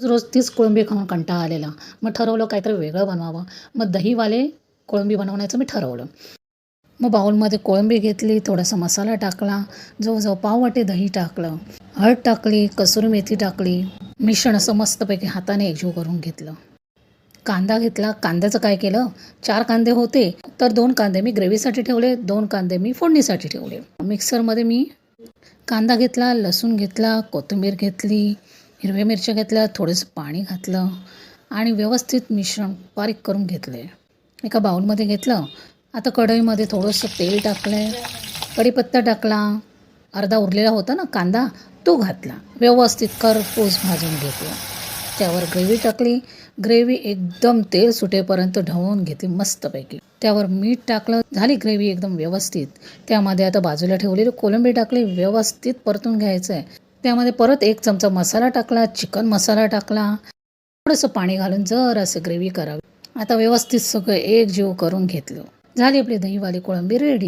रोज तीच कोळंबी खाऊन कंटाळा आलेला. मग ठरवलं काहीतरी वेगळं बनवावं. मग दहीवाले कोळंबी बनवण्याचं मी ठरवलं. मग बाउलमध्ये कोळंबी घेतली, थोडासा मसाला टाकला, जवळजवळ पाववाटी दही टाकलं, हळद टाकली, कसुरी मेथी टाकली. मिश्रण असं मस्तपैकी हाताने एकजीव करून घेतलं. कांदा घेतला. कांद्याचं काय केलं, 4 कांदे होते तर 2 कांदे मी ग्रेव्हीसाठी ठेवले, 2 कांदे मी फोडणीसाठी ठेवले. मिक्सरमध्ये मी कांदा घेतला, लसूण घेतला, कोथिंबीर घेतली, हिरव्या मिरच्या घेतल्या, थोडंसं पाणी घातलं आणि व्यवस्थित मिश्रण बारीक करून घेतले. एका बाउलमध्ये घेतलं. आता कढईमध्ये थोडंसं तेल टाकलं, कढीपत्ता टाकला, अर्धा उरलेला होता ना कांदा, तो घातला. व्यवस्थित खरपूस भाजून घेतला. त्यावर ग्रेव्ही टाकली. ग्रेव्ही एकदम तेल सुटेपर्यंत ढवळून घेतली मस्तपैकी. त्यावर मीठ टाकलं. झाली ग्रेव्ही एकदम व्यवस्थित. त्यामध्ये आता बाजूला ठेवलेली कोळंबी टाकली. व्यवस्थित परतून घ्यायचं आहे. त्यामध्ये परत 1 चमचा मसाला टाकला, चिकन मसाला टाकला. थोडंसं पाणी घालून जरासं ग्रेव्ही करावी. आता व्यवस्थित सगळं एकजीव करून घेतलं. झाली आपली दहीवाली कोळंबी रेडी.